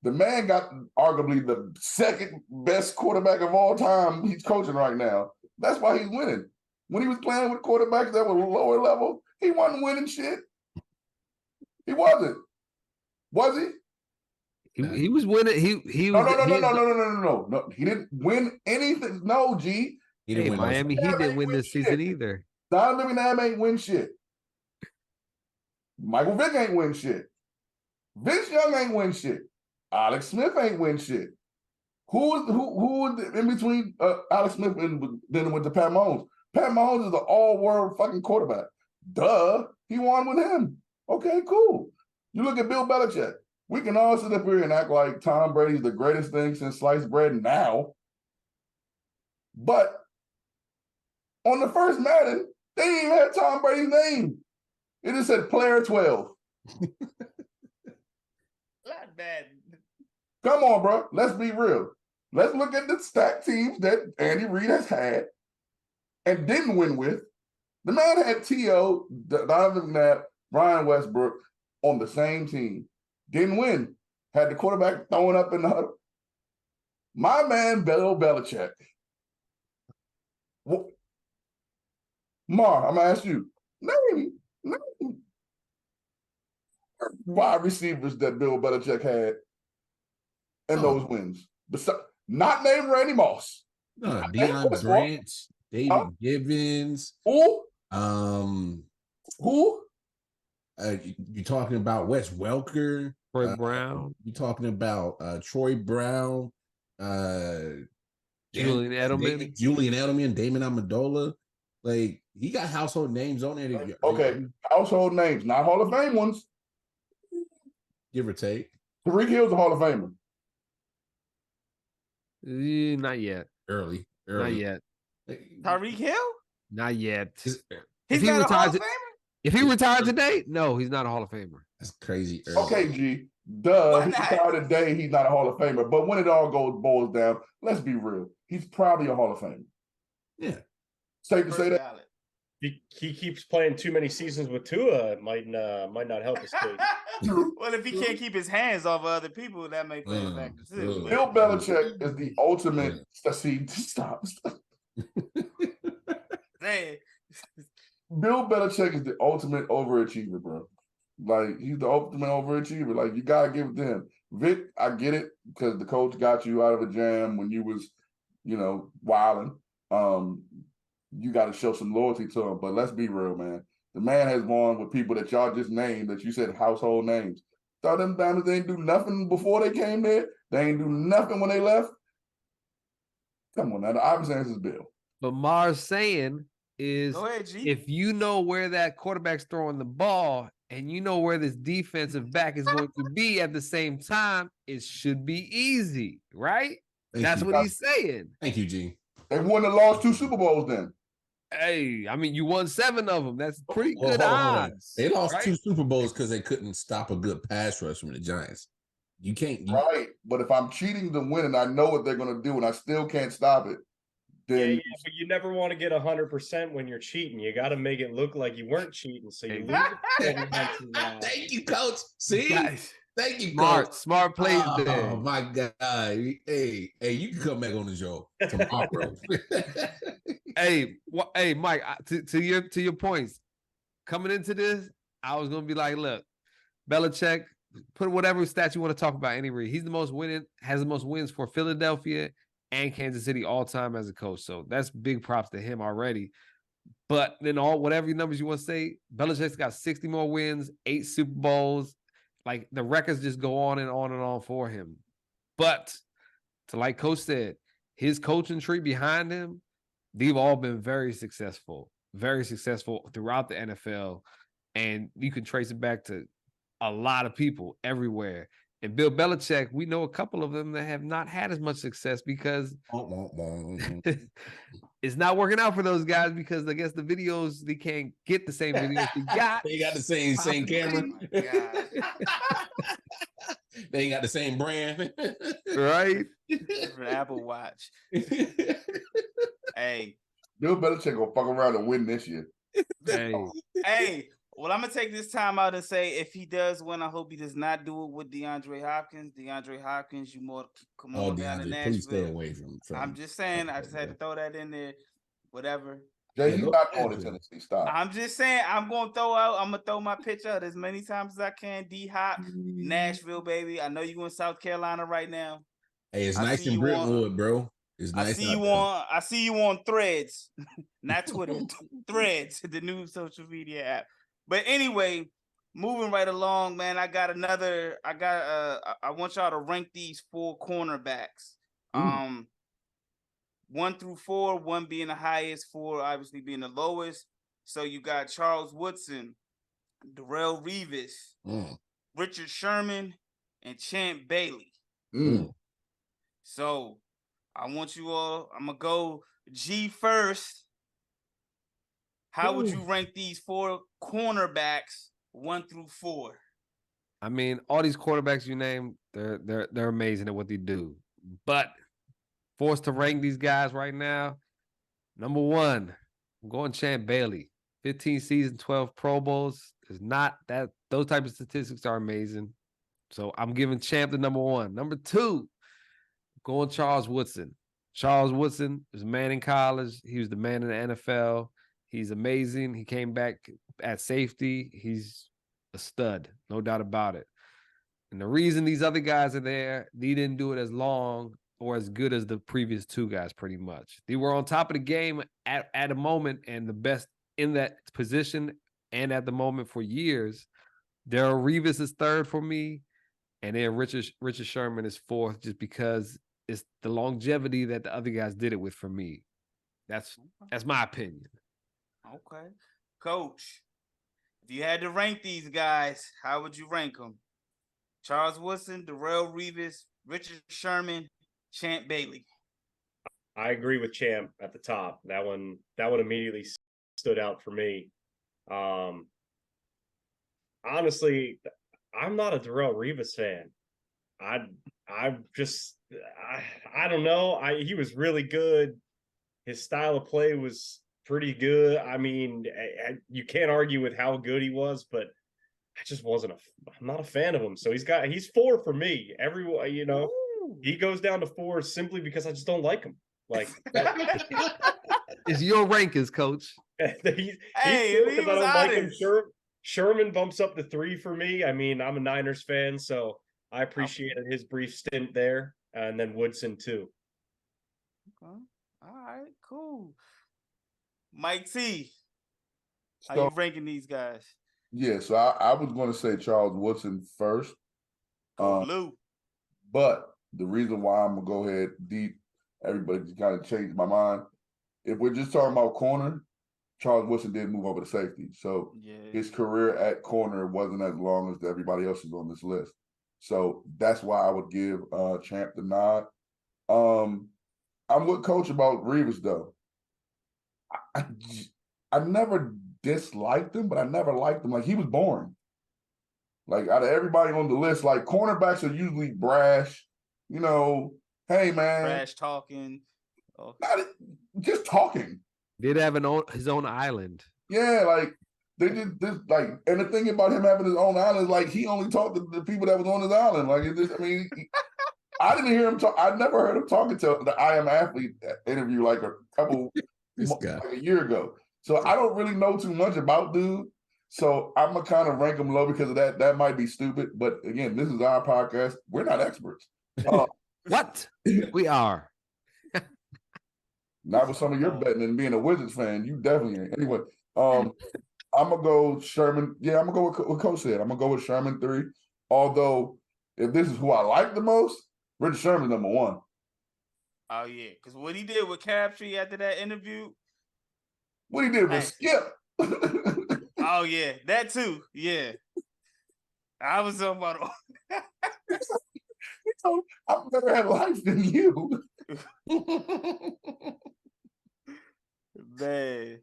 The man got arguably the second best quarterback of all time he's coaching right now. That's why he's winning. When he was playing with quarterbacks that were lower level, he wasn't winning shit. He wasn't. Was he? He was winning. He was. No. He didn't win anything. No, G. He didn't win Miami. He didn't win this season either. Donovan McNabb ain't win shit. Michael Vick ain't win shit. Vince Young ain't win shit. Alex Smith ain't win shit. Who was in between Alex Smith and then with the Pat Mahomes? Pat Mahomes is an all-world fucking quarterback. Duh, he won with him. Okay, cool. You look at Bill Belichick. We can all sit up here and act like Tom Brady's the greatest thing since sliced bread now. But on the first Madden, they didn't even have Tom Brady's name. It just said player 12. Not bad. Come on, bro. Let's be real. Let's look at the stacked teams that Andy Reid has had and didn't win with. The man had T.O., Donovan McNabb, Brian Westbrook on the same team. Didn't win. Had the quarterback throwing up in the huddle. My man, Bill Belichick. Mar, I'm going to ask you. Name wide receivers that Bill Belichick had and those wins. Not named Randy Moss. No, Deion Branch, David Givens. Who? Who? You're talking about Wes Welker. Troy Brown. You're talking about Troy Brown. Julian Edelman. Damon Amendola. Like, he got household names on there. Okay, household names, not Hall of Fame ones. Give or take. Tyreek Hill's a Hall of Famer. Not yet. Early. Not yet. Tyreek Hill? Not yet. He's not a Hall of Famer? If he retired today, no, he's not a Hall of Famer. That's crazy. Early. Okay, G. Duh, he retired today, he's not a Hall of Famer. But when it all boils down, let's be real. He's probably a Hall of Famer. Yeah. Safe to say that. He keeps playing too many seasons with Tua. It might not help his case. Well, if he can't keep his hands off of other people, that may play a factor too. Bill Belichick is the ultimate. Stop. Bill Belichick is the ultimate overachiever, bro. Like, he's the ultimate overachiever. Like, you gotta give it to him. Vic, I get it, because the coach got you out of a jam when you was, wilding. You got to show some loyalty to him. But let's be real, man. The man has won with people that y'all just named, that you said household names. Thought them Diamonds ain't do nothing before they came there. They ain't do nothing when they left. Come on now. The obvious answer is Bill. But Mars saying is, go ahead, G. If you know where that quarterback's throwing the ball and you know where this defensive back is going to be at the same time, it should be easy, right? That's what he's saying. Thank you, G. They won and lost 2 Super Bowls then. Hey, I mean, you won 7 of them. That's pretty good odds. They lost 2 Super Bowls because they couldn't stop a good pass rush from the Giants. You can't. Right. But if I'm cheating to win and I know what they're going to do and I still can't stop it, then but you never want to get 100% when you're cheating. You got to make it look like you weren't cheating, so you lose every once in a while. Thank you, coach. See, Guys, thank you, coach. smart plays there. Oh my god! Hey, you can come back on the show tomorrow. Hey, hey, Mike. To your points, coming into this, I was gonna be like, look, Belichick, put whatever stats you want to talk about. He's the most winning, has the most wins for Philadelphia and Kansas City all time as a coach. So that's big props to him already. But then whatever numbers you want to say, Belichick's got 60 more wins, 8 Super Bowls. Like the records just go on and on and on for him. But like Coach said, his coaching tree behind him, they've all been very successful throughout the NFL. And you can trace it back to a lot of people everywhere. And Bill Belichick, we know a couple of them that have not had as much success because it's not working out for those guys because I guess the videos, they can't get the same videos they got. They got the same camera. They ain't got the same brand. Right? For Apple Watch. Hey. Bill Belichick gonna fuck around and win this year. Hey. Well, I'm gonna take this time out and say if he does win, I hope he does not do it with DeAndre Hopkins. DeAndre Hopkins, you more come on down to Nashville. Please stay away from I'm just saying, I just had to throw that in there. Whatever. Jay, he's not going to Tennessee. Stop. I'm just saying, I'm gonna throw my pitch out as many times as I can. D-Hop, Nashville, baby. I know you in South Carolina right now. Hey, it's nice in Brentwood, bro. It's nice. I see you on Threads, not Twitter. Threads, the new social media app. But anyway, moving right along, man. I want y'all to rank these 4 cornerbacks. 1 through 4, 1 being the highest, 4 obviously being the lowest. So you got Charles Woodson, Darrelle Revis, Richard Sherman, and Champ Bailey. So I want you all, I'm gonna go G first. How would you rank these 4 cornerbacks 1 through 4? I mean, all these quarterbacks you name, they're amazing at what they do. But forced to rank these guys right now, number 1, I'm going Champ Bailey. 15 seasons, 12 Pro Bowls. Is not that those type of statistics are amazing. So I'm giving Champ the number 1. Number 2, going Charles Woodson. Charles Woodson was a man in college. He was the man in the NFL. He's amazing. He came back at safety. He's a stud, no doubt about it. And the reason these other guys are there, they didn't do it as long or as good as the previous 2 guys, pretty much. They were on top of the game at a moment and the best in that position and at the moment for years. Darrelle Revis is 3rd for me, and then Richard Sherman is 4th just because it's the longevity that the other guys did it with for me. That's my opinion. Okay. Coach, if you had to rank these guys, how would you rank them? Charles Woodson, Darrelle Revis, Richard Sherman, Champ Bailey. I agree with Champ at the top. That one immediately stood out for me. Honestly, I'm not a Darrelle Revis fan. I don't know. He was really good. His style of play was pretty good. I mean, you can't argue with how good he was, but I just I'm not a fan of him. So he's 4 for me. Everyone, he goes down to 4 simply because I just don't like him. Like, it's your rankings, Coach. He was like him. Sherman bumps up to 3 for me. I mean, I'm a Niners fan, so I appreciated his brief stint there, and then Woodson too. Okay. All right, cool. Mike T, how you ranking these guys? Yeah, so I was going to say Charles Woodson first. Lou. But the reason why I'm going to go ahead deep, everybody just kind of changed my mind. If we're just talking about corner, Charles Woodson did move over to safety. So his career at corner wasn't as long as everybody else is on this list. So that's why I would give Champ the nod. I'm with Coach about Revis, though. I never disliked him, but I never liked him. Like, he was boring. Like, out of everybody on the list, like, cornerbacks are usually brash, hey, man. Brash talking. Oh, just talking. Did have his own island. Yeah, like they did this. Like, and the thing about him having his own island is like he only talked to the people that was on his island. Like, I didn't hear him talk. I never heard him talking to the I Am Athlete interview like a couple like a year ago. So I don't really know too much about dude. So I'm gonna kind of rank him low because of that. That might be stupid, but again, this is our podcast. We're not experts. What? We are. Not with some of your betting and being a Wizards fan. You definitely ain't. Anyway, I'm gonna go Sherman. Yeah, I'm gonna go with what Coach said. I'm gonna go with Sherman 3. Although, if this is who I like the most, Richard Sherman number 1. Oh yeah, because what he did with Crabtree after that interview. What he did with Skip. Oh yeah, that too. Yeah, I was talking about. I've better had life than you. Man.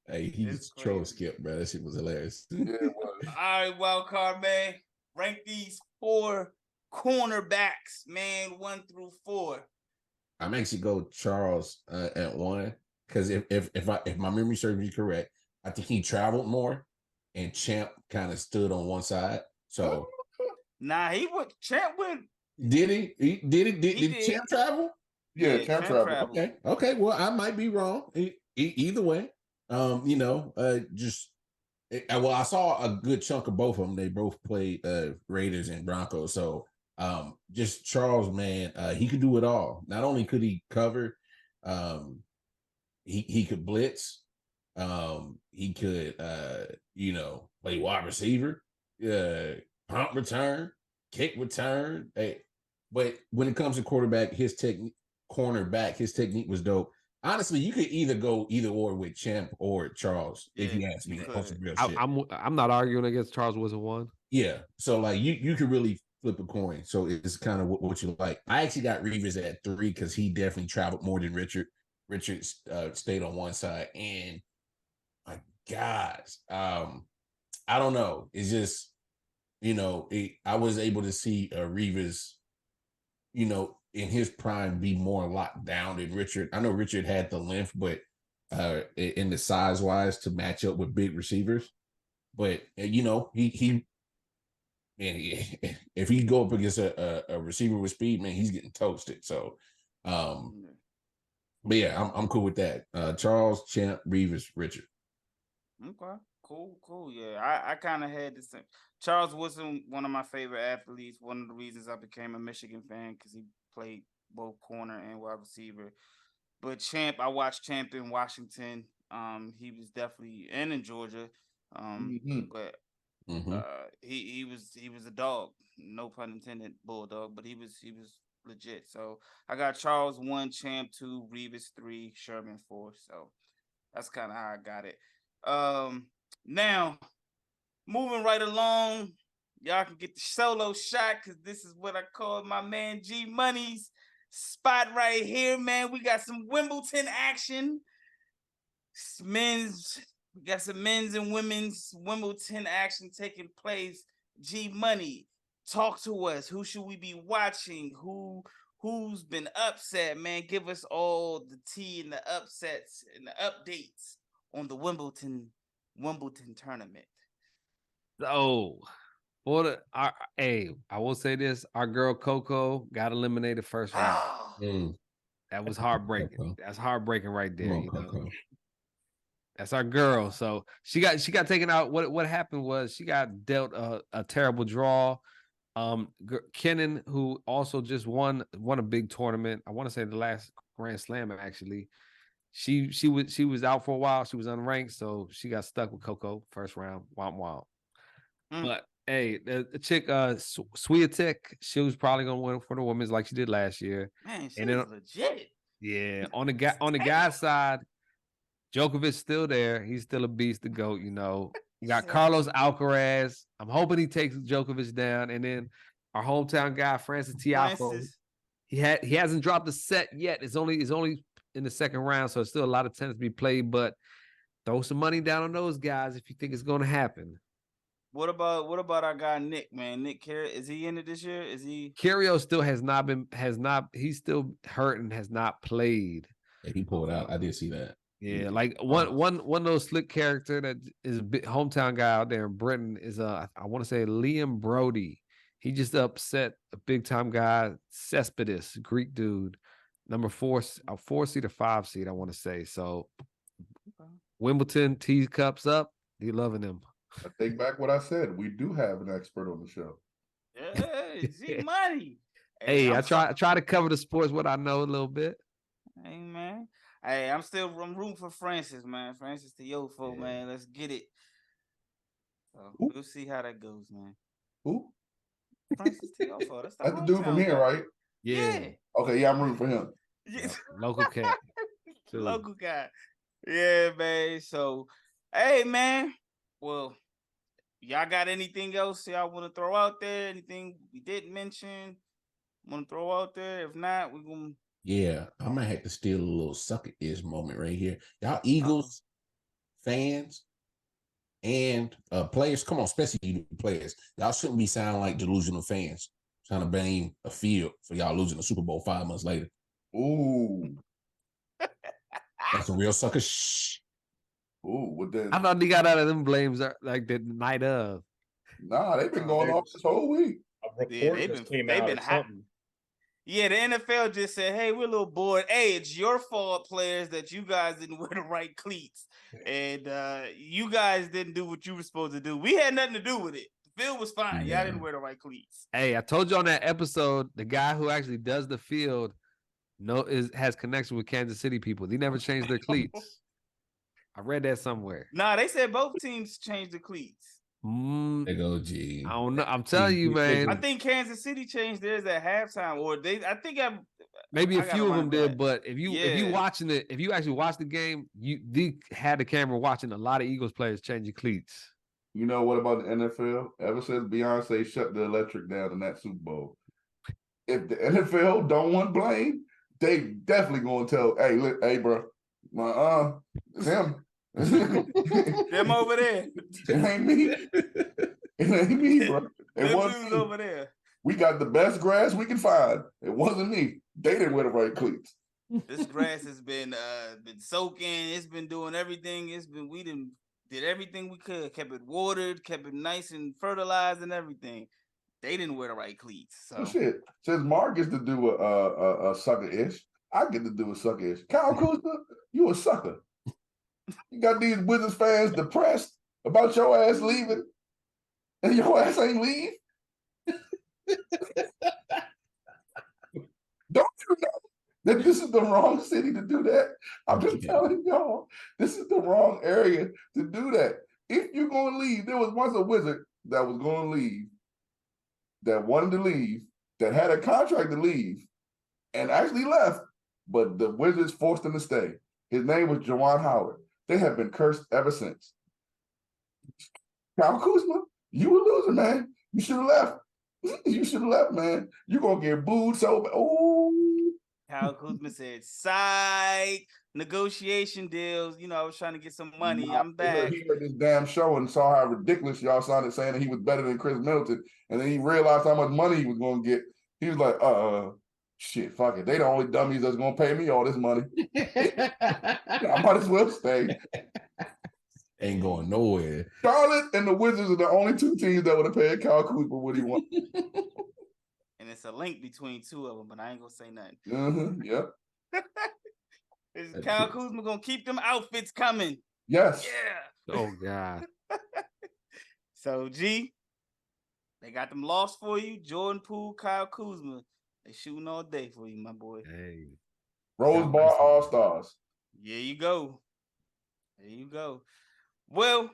Hey, he just troll Skip, bro. That shit was hilarious. Yeah, it was. All right, wild card man. Rank these 4 cornerbacks, man, 1 through 4. I'm actually go Charles at 1 because if my memory serves me correct, I think he traveled more, and Champ kind of stood on one side. So, nah, Champ went. Did he? Did Champ travel? Yeah, Champ travel. Okay. Well, I might be wrong. Either way, well, I saw a good chunk of both of them. They both played Raiders and Broncos. So, just Charles, man, he could do it all. Not only could he cover, he could blitz. He could, play wide receiver, punt return, kick return. Hey, but when it comes to cornerback, his technique was dope. Honestly, you could either go either or with Champ or Charles, if you ask me. I'm not arguing against Charles was a 1. Yeah, so like you could really flip a coin. So it's kind of what you like. I actually got Reeves at 3 because he definitely traveled more than Richard. Richard stayed on one side, and my gosh, I don't know. It's just, I was able to see Reeves, in his prime be more locked down than Richard. I know Richard had the length, but in the size wise to match up with big receivers. But he if he go up against a receiver with speed, man, he's getting toasted. So, but yeah, I'm cool with that. Charles, Champ, Reeves, Richard. Okay, cool. Yeah, I kind of had the same. Charles Woodson, one of my favorite athletes. One of the reasons I became a Michigan fan because he played both corner and wide receiver. But Champ, I watched Champ in Washington. He was definitely and in Georgia. But he was a dog. No pun intended, bulldog. But he was legit. So I got Charles 1, Champ 2, Reeves 3, Sherman 4. So that's kind of how I got it. Now moving right along, y'all can get the solo shot because this is what I call my man G Money's spot right here, man. We got some Wimbledon action. We got some men's and women's Wimbledon action taking place. G Money, talk to us. Who should we be watching? Who's been upset, man? Give us all the tea and the upsets and the updates on the Wimbledon tournament. So, I will say this: our girl Coco got eliminated first round. That was heartbreaking. That's heartbreaking right there. That's our girl. So she got taken out. What happened was she got dealt a terrible draw. Kenin, who also just won a big tournament. I want to say the last Grand Slam actually. She was out for a while. She was unranked, so she got stuck with Coco first round. Womp. But hey, the chick Swiatek, she was probably gonna win for the women's like she did last year. Man, she's legit. Yeah, on the guy's side, Djokovic still there. He's still a beast to go. You got Carlos Alcaraz. I'm hoping he takes Djokovic down, and then our hometown guy Francis Tiafoe. He hasn't dropped a set yet. It's only in the second round, so it's still a lot of tennis to be played. But throw some money down on those guys if you think it's going to happen. What about our guy Nick, man? Nick Carey, is he in it this year? Is he? Carrio still he's still hurt and has not played. Yeah, he pulled out. I did see that. Yeah, like one of those slick character that is a big hometown guy out there in Britain is I want to say Liam Brody. He just upset a big time guy, Cespedes, Greek dude, number 4 seed or 5 seed, I want to say. So Wimbledon tees cups up. You loving him? I take back what I said. We do have an expert on the show. Yeah, G Money. Hey, I I'm try to cover the sports what I know a little bit. Hey man. Hey, I'm rooting for Francis, man. Francis Tiofo, Yeah. man. Let's get it. So Who? we'll see how that goes, man. Who? Francis Tiofo. That's That's the dude from hometown here, guy. right? Yeah. Okay, yeah, I'm rooting for him. Yeah. Local cat. too. Local guy. Yeah, man. So, hey, man. Well, y'all got anything else y'all want to throw out there? Anything we didn't mention? Want to throw out there? If not, we're gonna. Yeah, I might have to steal a little sucker-ish moment right here. Y'all Eagles fans and players, come on, especially you players. Y'all shouldn't be sounding like delusional fans trying to blame a field for y'all losing the Super Bowl 5 months later. Ooh. That's a real sucker. Shh. Ooh, what the? I thought they got out of them blames like the night of. Nah, they've been going they're- off this whole week. A report they've just been- came they've out been or hot. something. Yeah, the NFL just said, "Hey, we're a little bored. Hey, it's your fault, players, that you guys didn't wear the right cleats, and you guys didn't do what you were supposed to do. We had nothing to do with it. The field was fine. Yeah. Y'all didn't wear the right cleats." Hey, I told you on that episode, the guy who actually does the field has connection with Kansas City people. They never changed their cleats. I read that somewhere. Nah, they said both teams changed the cleats. Mm, There go G. I don't know. I'm telling you, I man. think Kansas City changed theirs at halftime, or I think Maybe a I gotta few of run them it did, back. but if you Yeah. watching it, if you actually watch the game, they had the camera watching a lot of Eagles players changing cleats. You know what about the NFL? Ever since Beyonce shut the electric down in that Super Bowl, if the NFL don't want blame, they definitely gonna tell, hey, look, hey, bro, it's him. them over there, It ain't me. It ain't me, bro. It them wasn't dudes me. over there. We got the best grass we can find. It wasn't me. They didn't wear the right cleats. This grass has been soaking. It's been doing everything. We did everything we could. Kept it watered. Kept it nice and fertilized and everything. They didn't wear the right cleats. So Well, shit. Since Mark gets to do a sucker-ish, I get to do a sucker-ish. Kyle Kuzma, you a sucker. You got these Wizards fans depressed about your ass leaving, and your ass ain't leave. Don't you know that this is the wrong city to do that? I've been telling y'all, this is the wrong area to do that. If you're going to leave, there was once a Wizard that was going to leave, that wanted to leave, that had a contract to leave, and actually left, but the Wizards forced him to stay. His name was Juwan Howard. They have been cursed ever since. Kyle Kuzma, you a loser, man. You should have left. You should have left, man. You're going to get booed so bad. Oh, Kyle Kuzma said, "Psych, negotiation deals. You know, I was trying to get some money. I'm back." He heard this damn show and saw how ridiculous y'all sounded saying that he was better than Chris Middleton. And then he realized how much money he was going to get. He was like, shit, fuck it. They the only dummies that's going to pay me all this money. I might as well stay. Ain't going nowhere. Charlotte and the Wizards are the only two teams that would have paid Kyle Kuzma what he wanted. And it's a link between two of them, but I ain't gonna say nothing. Yep. Is Kyle Kuzma gonna keep them outfits coming? Yes. Yeah. Oh God. So G, they got them lost for you. Jordan Poole, Kyle Kuzma. They shooting all day for you, my boy. Hey. Rose Bar All Stars. There you go. There you go. Well,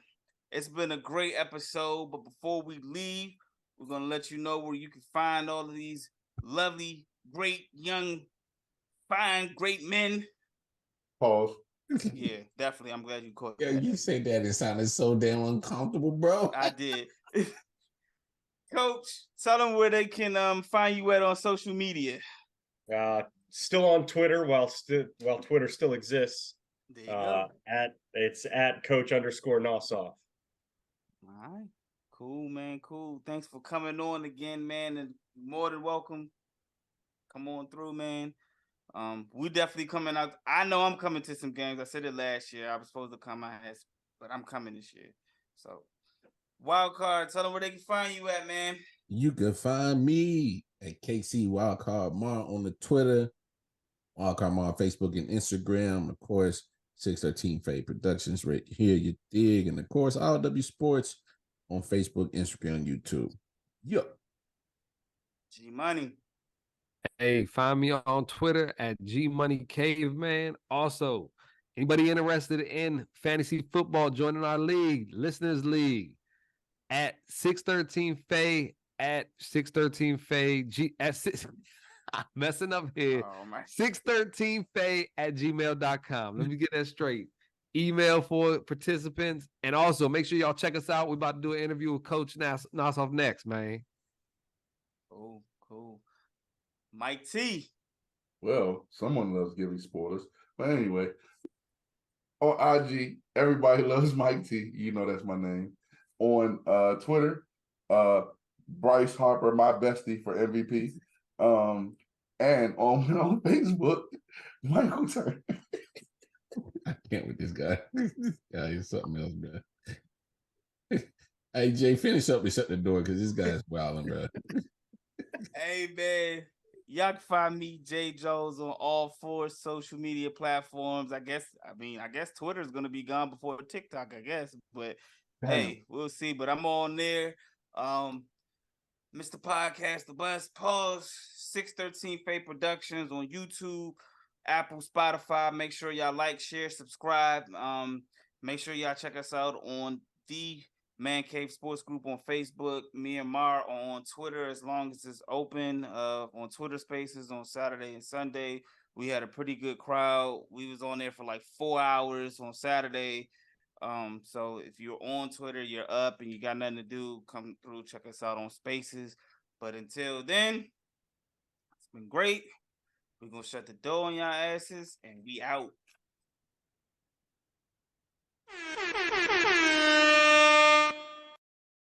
it's been a great episode, but before we leave, we're gonna let you know where you can find all of these lovely, great, young, fine, great men. Pause. Yeah, definitely. I'm glad you caught Yeah, that. you said that it sounded so damn uncomfortable, bro. I did. Coach, tell them where they can find you at on social media. Still on Twitter while Twitter still exists. There you go. It's at Coach_Nossoff. All right. Cool, man. Cool. Thanks for coming on again, man. And more than welcome. Come on through, man. We definitely coming out. I know I'm coming to some games. I said it last year. I was supposed to come out, but I'm coming this year. So, Wild Card, tell them where they can find you at, man. You can find me at KC Wildcard Mar on the Twitter, Wildcard Mar on Facebook and Instagram. Of course, 613 Fade Productions right here, you dig. And of course, RW Sports on Facebook, Instagram, YouTube. Yup. G Money. Hey, find me on Twitter at G Money Caveman. Also, anybody interested in fantasy football, joining our league, Listeners League, at 613 Fade at 613 Fade G at 6. I'm messing up here. Oh, my. 613 Fade at gmail.com. Let me get that straight. Email for participants. And also make sure y'all check us out. We're about to do an interview with Coach Nossoff next, man. Cool, cool. Mike T. Well, someone loves giving spoilers. But anyway, on IG, everybody loves Mike T. You know that's my name. On Twitter, Bryce Harper, my bestie for MVP. And on Facebook, Michael Turner. I can't with this guy. This guy is something else, bro. Hey, Jay, finish up and shut the door because this guy's wilding, bro. Hey, man. Y'all can find me, Jay Jones, on all 4 social media platforms. I guess Twitter is going to be gone before TikTok, I guess. But hey, we'll see. But I'm on there. Mr. Podcast, The Bus, pause, 613 Fade Productions on YouTube, Apple, Spotify. Make sure y'all like, share, subscribe. Make sure y'all check us out on the Man Cave Sports Group on Facebook. Me and Mar on Twitter as long as it's open. On Twitter Spaces on Saturday and Sunday. We had a pretty good crowd. We was on there for like 4 hours on Saturday. So if you're on Twitter, you're up and you got nothing to do, come through, check us out on Spaces. But until then, it's been great. We're gonna shut the door on y'all asses and we out.